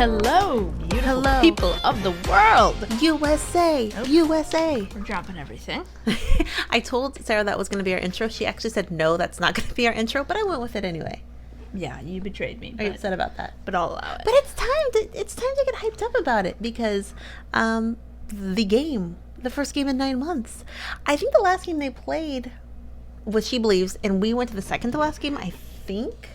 Hello, beautiful people of the world. USA, USA. We're dropping everything. I told Sarah that was going to be our intro. She actually said, no, that's not going to be our intro, but I went with it anyway. Yeah, you betrayed me. Are you upset about that? But I'll allow it. But it's time to get hyped up about it because the game, the first game in 9 months. I think the last game they played was She Believes, and we went to the second to last game, I think.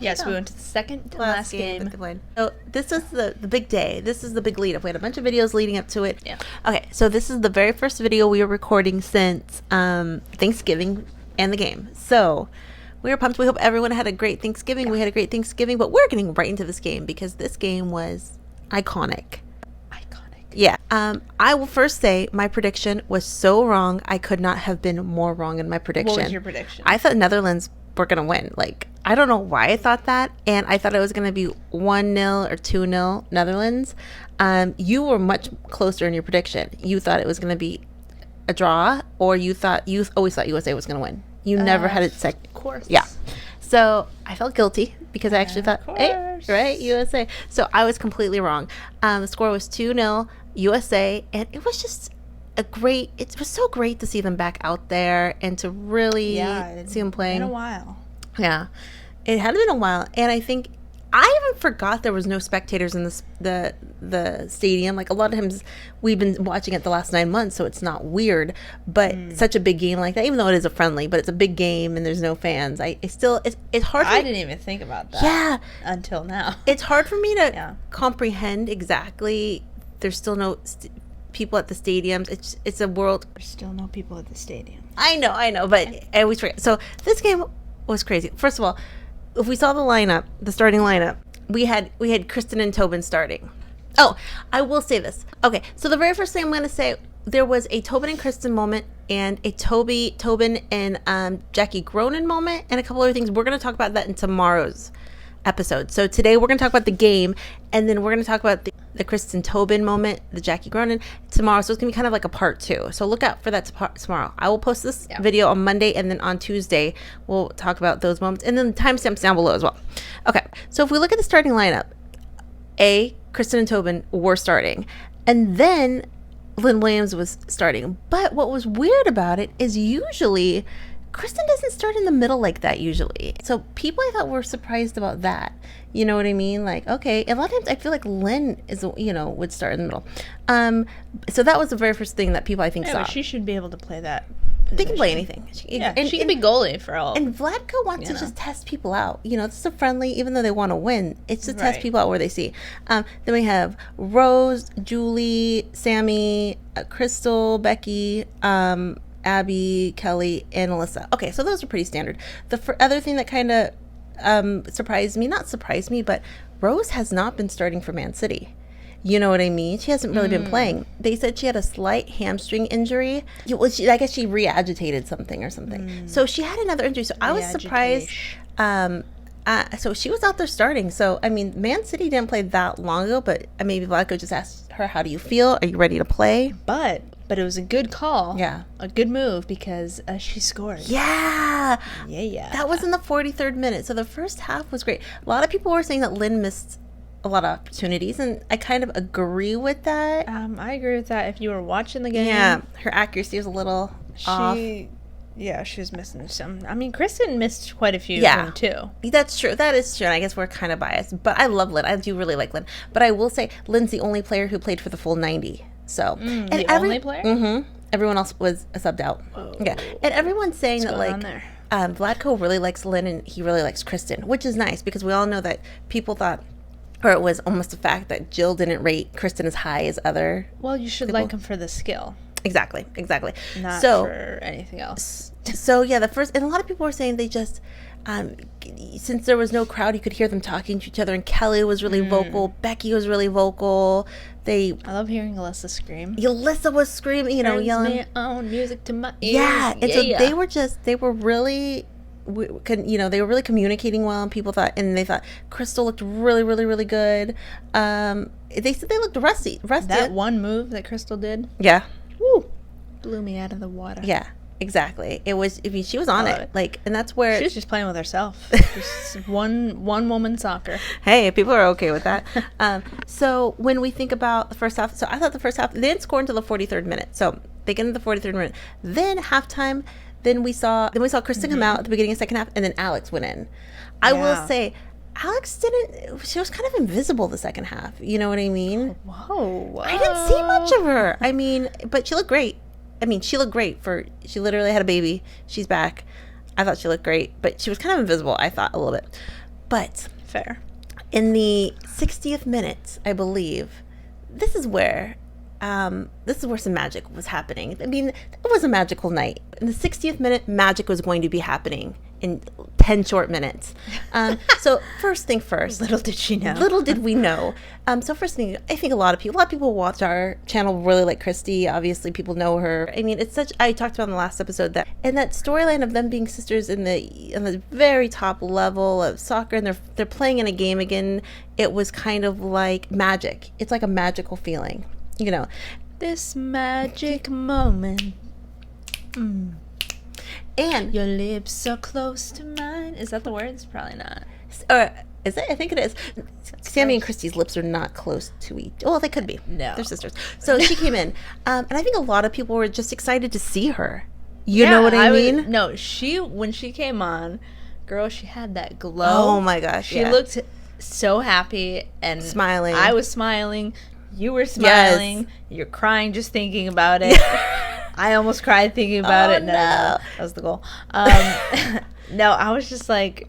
Yes, we went to the second to last game. So this is the big day. This is the big lead up. We had a bunch of videos leading up to it. Yeah. Okay, so this is the very first video we were recording since Thanksgiving and the game. So we were pumped. We hope everyone had a great Thanksgiving. Yeah. We had a great Thanksgiving, but we're getting right into this game because this game was iconic. Yeah. I will first say my prediction was so wrong. I could not have been more wrong in my prediction. What was your prediction? I thought Netherlands were going to win. Like, I don't know why I thought that. And I thought it was going to be 1-0 or 2-0 Netherlands. You were much closer in your prediction. You thought it was going to be a draw, or you always thought USA was going to win. You never had it second. Of course. Yeah. So I felt guilty because I actually thought, hey, right, USA. So I was completely wrong. The score was 2-0 USA, and it was just it was so great to see them back out there and to really see them playing. It's been a while. Yeah, it had been a while, and I think I even forgot there was no spectators in the stadium. Like, a lot of times we've been watching it the last 9 months, so it's not weird. But such a big game like that, even though it is a friendly, but it's a big game and there's no fans. It's hard. I didn't even think about that. Yeah, until now. It's hard for me to comprehend exactly. There's still no people at the stadiums. It's a world. There's still no people at the stadium. I know, but I always forget. So this game was crazy. First of all, if we saw the starting lineup, we had Kristin and Tobin starting. Oh, I will say this. Okay, so the very first thing I'm going to say, there was a Tobin and Kristin moment and a Tobin and Jackie GROENEN moment and a couple other things. We're going to talk about that in tomorrow's episode. So today we're going to talk about the game, and then we're going to talk about the Kristin Tobin moment, the Jackie GROENEN tomorrow. So it's going to be kind of like a part 2. So look out for that tomorrow. I will post this video on Monday, and then on Tuesday we'll talk about those moments, and then the timestamps down below as well. Okay, so if we look at the starting lineup, Kristin and Tobin were starting, and then Lynn Williams was starting. But what was weird about it is usually Kristin doesn't start in the middle like that usually. So people, I thought, were surprised about that. You know what I mean? Like, okay, a lot of times I feel like Lynn would start in the middle. So that was the very first thing that people, I think, saw. But she should be able to play that position. They can play anything. She can be goalie for all. And Vlatko wants to just test people out. This is a friendly, even though they want to win. It's to test people out where they see. Then we have Rose, Julie, Sammy, Crystal, Becky, Abby, Kelley, and Alyssa. Okay, so those are pretty standard. The other thing that kind of not surprised me, but Rose has not been starting for Man City. You know what I mean? She hasn't really been playing. They said she had a slight hamstring injury. I guess she re-agitated something or something. So she had another injury. So I was surprised. So she was out there starting. So, I mean, Man City didn't play that long ago, but maybe Vlatko just asked her, how do you feel? Are you ready to play? But it was a good call. Yeah. A good move because she scored. Yeah. Yeah. That was in the 43rd minute. So the first half was great. A lot of people were saying that Lynn missed a lot of opportunities, and I kind of agree with that. I agree with that. If you were watching the game. Yeah. Her accuracy was a little off. Yeah, she was missing some. I mean, Kristin missed quite a few of them, too. That's true. That is true. And I guess we're kind of biased. But I love Lynn. I do really like Lynn. But I will say, Lynn's the only player who played for the full 90. So, and only player? Mm-hmm. Everyone else was subbed out. Whoa. Yeah. And everyone's saying What's that, like, Vlatko really likes Lynn and he really likes Kristin, which is nice because we all know that people thought, or it was almost a fact that Jill didn't rate Kristin as high as other. Well, you should like him for the skill. Exactly. Not for anything else. So, yeah, and a lot of people were saying they just, since there was no crowd, you could hear them talking to each other, and Kelley was really vocal, Becky was really vocal. I love hearing Alyssa scream. Alyssa was screaming, yelling. My own music to my ears. Yeah, and so they were really communicating well, and people thought, and they thought Crystal looked really, really, really good. They said they looked rusty. That one move that Crystal did. Yeah. Woo. Blew me out of the water. Yeah. exactly. It was. I mean, she was on it. Like, and that's where she was just playing with herself. Just one woman soccer. Hey, people are okay with that. So when we think about the first half, so I thought the first half they didn't score until the 43rd minute. So they get into the 43rd minute. Then halftime. Then we saw Kristen come out at the beginning of the second half, and then Alex went in. I will say, Alex didn't. She was kind of invisible the second half. You know what I mean? Whoa! I didn't see much of her. I mean, but she looked great. I mean, she looked great she literally had a baby. She's back. I thought she looked great, but she was kind of invisible, I thought, a little bit. But fair. In the 60th minute, I believe, this is where some magic was happening. I mean, it was a magical night. In the 60th minute, magic was going to be happening in 10 short minutes. So first thing first. Little did she know. Little did we know. So first thing, I think a lot of people watch our channel really like Kristie. Obviously, people know her. I mean, I talked about in the last episode that storyline of them being sisters on the very top level of soccer, and they're playing in a game again. It was kind of like magic. It's like a magical feeling, you know. This magic moment. And your lips so close to mine. Is that the words? Probably not. Is it? I think it is. Sammy and Kristie's lips are not close to each. Well, they could be. No, they're sisters. So she came in, and I think a lot of people were just excited to see her. You know what I mean? When she came on, girl, she had that glow. Oh my gosh, she looked so happy and smiling. I was smiling. You were smiling. Yes. You're crying just thinking about it. I almost cried thinking about it. No, that was the goal. No, I was just like,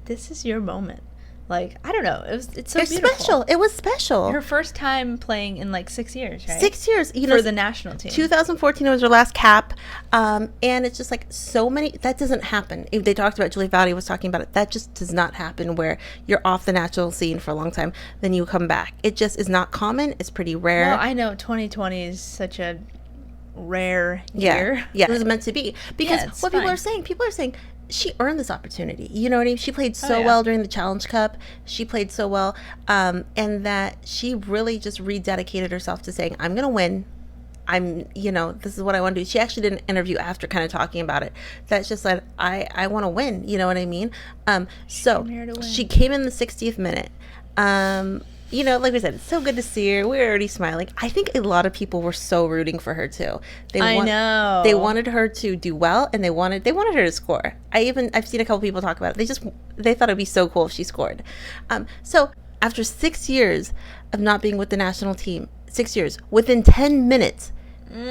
this is your moment. Like, I don't know. It's so beautiful. Special. It was special. Her first time playing in like 6 years, right? 6 years. For the national team. 2014 was her last cap. And it's just like so many. That doesn't happen. They talked about, Julie Vowdy was talking about it. That just does not happen where you're off the national scene for a long time. Then you come back. It just is not common. It's pretty rare. Well, I know 2020 is such a rare year. Yeah. It was meant to be. Because what people are saying, she earned this opportunity. You know what I mean? She played so well during the Challenge Cup. She played so well. And that she really just rededicated herself to saying, I'm going to win. This is what I want to do. She actually did an interview after kind of talking about it. That's just like, I want to win. You know what I mean? So she came in the 60th minute. Like we said, it's so good to see her. We're already smiling. I think a lot of people were so rooting for her too. I know. They wanted her to do well, and they wanted her to score. I've seen a couple people talk about it. They thought it'd be so cool if she scored. So after 6 years of not being with the national team, 6 years, within 10 minutes,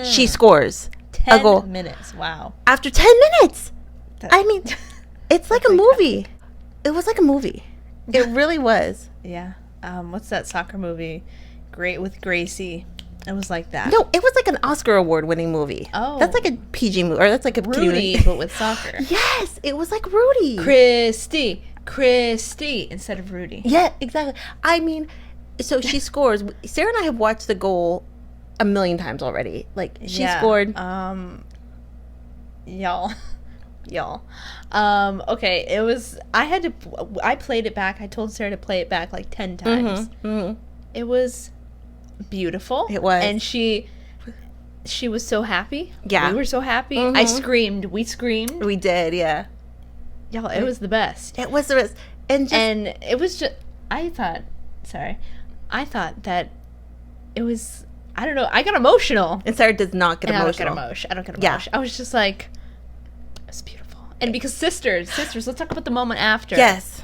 she scores a goal. 10 minutes. Wow. After 10 minutes. It's like a movie. It was like a movie. It really was. Yeah. What's that soccer movie? Great with Gracie. It was like that. No, it was like an Oscar award-winning movie. Oh. That's like a PG movie, or that's like a Rudy, but with soccer. Yes, it was like Rudy. Kristie instead of Rudy. Yeah, exactly. I mean, so she scores. Sara and I have watched the goal a million times already. Like, she scored. Y'all. Okay, it was, I played it back. I told Sara to play it back like 10 times. It was beautiful. It was. And she was so happy. Yeah. We were so happy. I screamed. We screamed. We did, yeah. Y'all, it was the best. It was the best. And it was just, I thought that it was, I don't know, I got emotional. And Sara does not get emotional. I don't get emotional. I was just like, it's beautiful. And because sisters, let's talk about the moment after. Yes.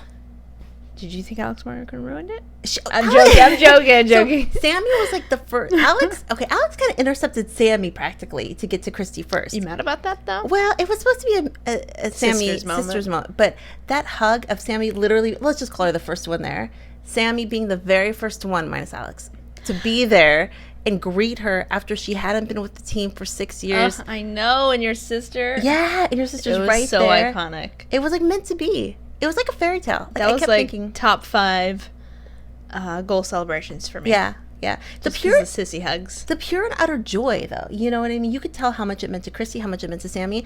Did you think Alex Morgan ruined it? I'm joking. So Sammy was like the first. Alex kind of intercepted Sammy practically to get to Kristie first. You mad about that though? Well, it was supposed to be a Sammy sister's moment. But that hug of Sammy, literally, let's just call her the first one there. Sammy being the very first one, minus Alex, to be there and greet her after she hadn't been with the team for 6 years. I know, and your sister. Yeah, and your sister's right there. It was so iconic. It was like meant to be. It was like a fairy tale. That was like top 5 goal celebrations for me. Yeah. The sissy hugs. The pure and utter joy, though. You know what I mean? You could tell how much it meant to Kristie, how much it meant to Sammy.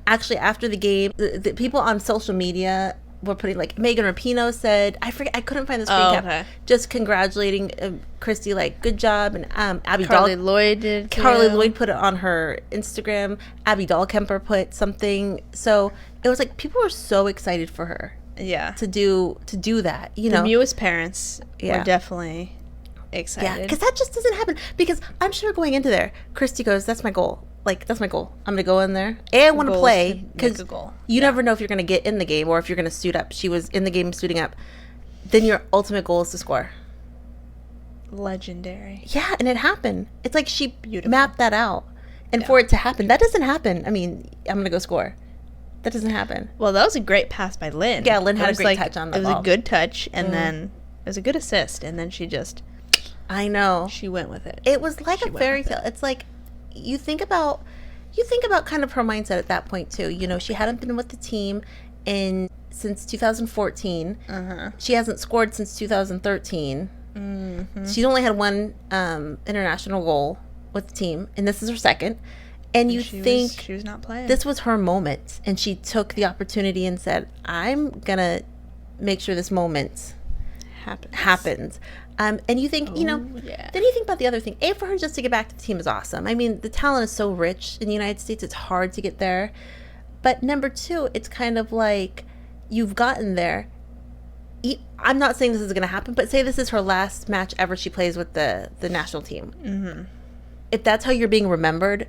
Actually, after the game, the people on social media were putting, like, Megan Rapinoe said, I couldn't find the screen cap. Okay. Just congratulating Kristie, like, good job. And Carly Lloyd did. Carly Lloyd put it on her Instagram. Abby Dahlkemper put something. So it was like people were so excited for her. Yeah. To do that, you know. The Mewis parents were definitely excited. Yeah, because that just doesn't happen. Because I'm sure going into there, Kristie goes, that's my goal. Like, that's my goal. I'm going to go in there. And I want to play. Because you never know if you're going to get in the game or if you're going to suit up. She was in the game suiting up. Then your ultimate goal is to score. Legendary. Yeah, and it happened. It's like she mapped that out. And for it to happen, that doesn't happen. I mean, I'm going to go score. That doesn't happen. Well, that was a great pass by Lynn. Yeah, Lynn had a great touch on the ball. It was a good touch, and then it was a good assist, and then she just... I know. She went with it. It was like a fairy tale. It's like... You think about kind of her mindset at that point too. You know, she hadn't been with the team since 2014. She hasn't scored since 2013. She's only had one international goal with the team, and this is her second. And you think she was not playing. This was her moment, and she took the opportunity and said, "I'm gonna make sure this moment happens." And you think, then you think about the other thing. A, for her just to get back to the team is awesome. I mean, the talent is so rich in the United States, it's hard to get there. But number two, it's kind of like you've gotten there. I'm not saying this is going to happen, but say this is her last match ever she plays with the national team. If that's how you're being remembered,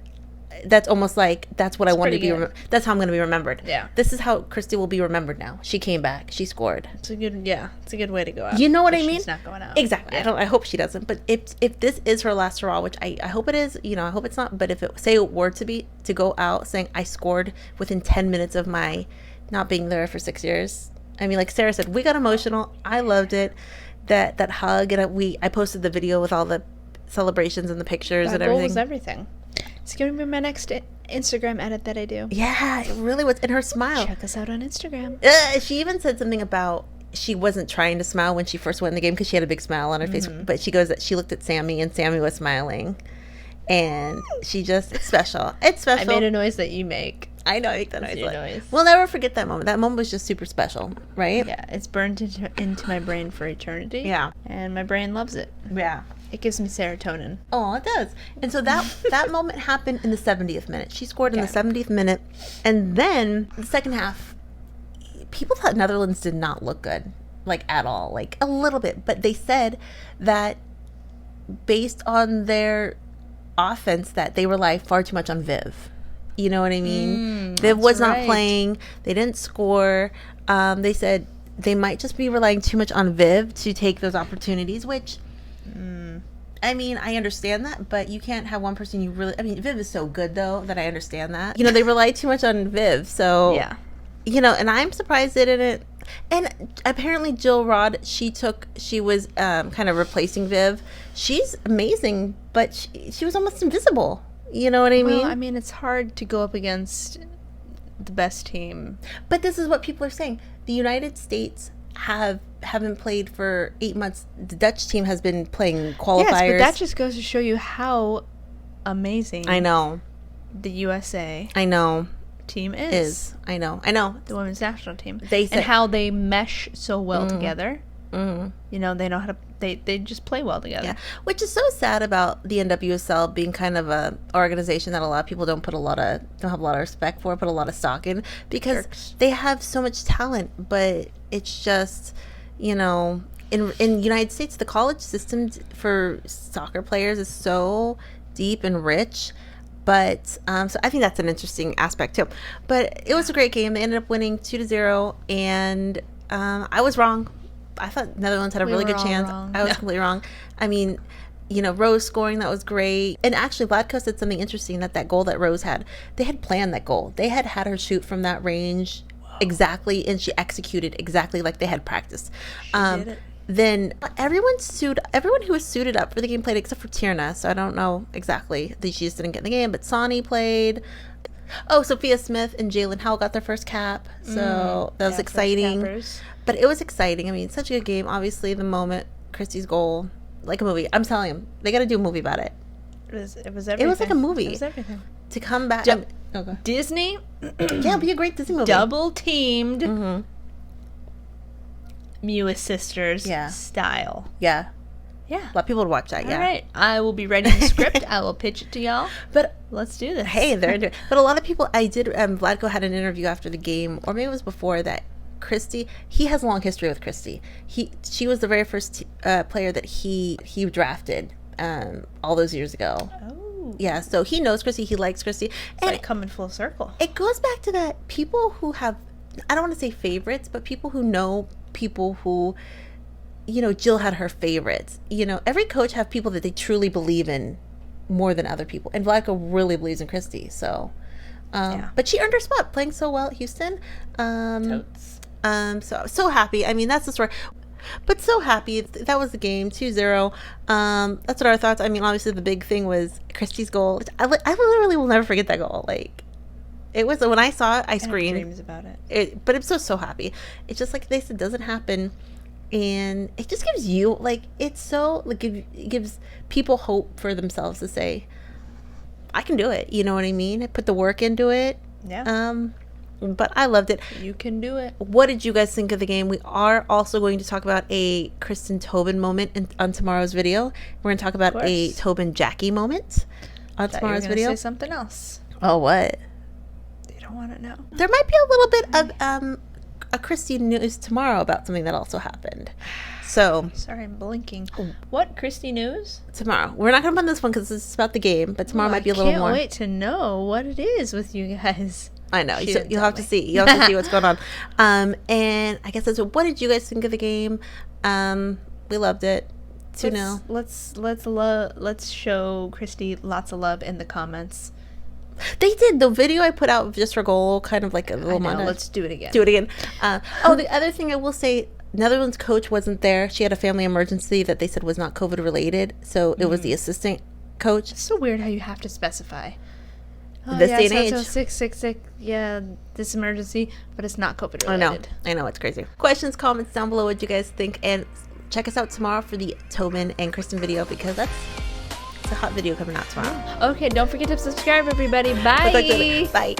that's almost like that's what I want to be. That's how I'm going to be remembered. Yeah. This is how Kristie will be remembered now. She came back. She scored. It's a good way to go out. You know what I mean? She's not going out. Exactly. Yeah. I hope she doesn't. But if this is her last hurrah, which I hope it is, I hope it's not. But if it were to go out saying I scored within 10 minutes of my not being there for 6 years. I mean, like Sara said, we got emotional. I loved it. That hug, and I posted the video with all the celebrations and the pictures and everything. That was everything. It's going to be my next Instagram edit that I do. Yeah, it really was. And her smile. Check us out on Instagram. She even said something about she wasn't trying to smile when she first went in the game because she had a big smile on her face. But she goes that she looked at Sammy and Sammy was smiling. And she just, it's special. It's special. I made a noise that you make. I know, I make that noise. We'll never forget that moment. That moment was just super special, right? Yeah, it's burned into my brain for eternity. Yeah. And my brain loves it. Yeah. It gives me serotonin. Oh, it does. And so that moment happened in the 70th minute. She scored in the 70th minute. And then the second half, people thought Netherlands did not look good, like at all, like a little bit. But they said that based on their offense that they rely far too much on Viv. You know what I mean? Viv was not playing. They didn't score. They said they might just be relying too much on Viv to take those opportunities, which... I mean, I understand that, but you can't have one person you really... I mean, Viv is so good, though, that I understand that. They rely too much on Viv, so... Yeah. And I'm surprised they didn't... And apparently Jill Rod, she was kind of replacing Viv. She's amazing, but she was almost invisible. You know what I mean? Well, I mean, it's hard to go up against the best team. But this is what people are saying. The United States haven't played for 8 months. The Dutch team has been playing qualifiers. Yes, but that just goes to show you how amazing I know the USA team is. I know the women's national team. And how they mesh so well together. They know how to they just play well together. Yeah, which is so sad about the NWSL being kind of a organization that a lot of people don't have a lot of respect for, put a lot of stock in, because they have so much talent, but it's just, in United States, the college system for soccer players is so deep and rich. But so I think that's an interesting aspect too. But it was a great game. They ended up winning 2-0, and I was wrong. I thought Netherlands had a really good chance. I was completely wrong. I mean, Rose scoring, that was great. And actually, Vlatko said something interesting, that goal that Rose had, they had planned that goal. They had her shoot from that range exactly, and she executed exactly like they had practiced. She did it. Then everyone who was suited up for the game played except for Tierna, so I don't know exactly. She just didn't get in the game, but Sonny played. Oh, Sophia Smith and Jalen Howell got their first cap, so that was exciting. But it was exciting. I mean, such a good game. Obviously, the moment, Kristie's goal, like a movie. I'm telling you, they got to do a movie about it. It was everything. It was like a movie. It was everything. To come back. Disney. Yeah, it'd be a great Disney movie. Double teamed Mewis sisters style. Yeah. Yeah. A lot of people would watch that, yeah. All right. I will be writing the script. I will pitch it to y'all. But let's do this. Hey, but a lot of people, Vlatko had an interview after the game, or maybe it was before, that Kristie, he has a long history with Kristie. She was the very first player that he drafted all those years ago. Oh. Yeah, so he knows Kristie. He likes Kristie. It's like coming full circle. It goes back to that people who have, I don't want to say favorites, but people who know people who, you know, Jill had her favorites. You know, every coach have people that they truly believe in more than other people. And Vlatko really believes in Kristie. So, but she earned her spot playing so well at Houston. Totes. So happy. I mean, that's the story. But so happy. That was the game, 2-0. That's what our thoughts. I mean, obviously the big thing was Kristie's goal. Which I literally will never forget that goal. Like, it was, when I saw it, I screamed. Dreams about it. But I'm so happy. It's just like they said, doesn't happen. And it just gives you, like, it's so, like, it gives people hope for themselves to say, I can do it. You know what I mean? I put the work into it. Yeah. But I loved it. You can do it. What did you guys think of the game? We are also going to talk about a Kristin TOBIN moment on tomorrow's video. We're going to talk about a TOBIN Jackie moment on tomorrow's video. Say something else. Oh, what? You don't want to know. There might be a little bit of a Kristie news tomorrow about something that also happened. So sorry, I'm blinking. What Kristie news? Tomorrow. We're not going to put this one because it's about the game, but tomorrow might be a little more. I can't wait to know what it is with you guys. I know. You'll have to see. You'll have to see what's going on. And I guess that's what did you guys think of the game? We loved it. 2-0. Let's show Kristie lots of love in the comments. They did. The video I put out just for goal, kind of like a little montage. Let's do it again. Do it again. The other thing I will say, Netherlands coach wasn't there. She had a family emergency that they said was not COVID related. So it was the assistant coach. It's so weird how you have to specify. This day and age. So sick. Yeah, this emergency, but it's not COVID related. I know. It's crazy. Questions, comments down below what you guys think. And check us out tomorrow for the TOBIN and Kristin video because it's a hot video coming out tomorrow. Okay, don't forget to subscribe, everybody. Bye. Bye.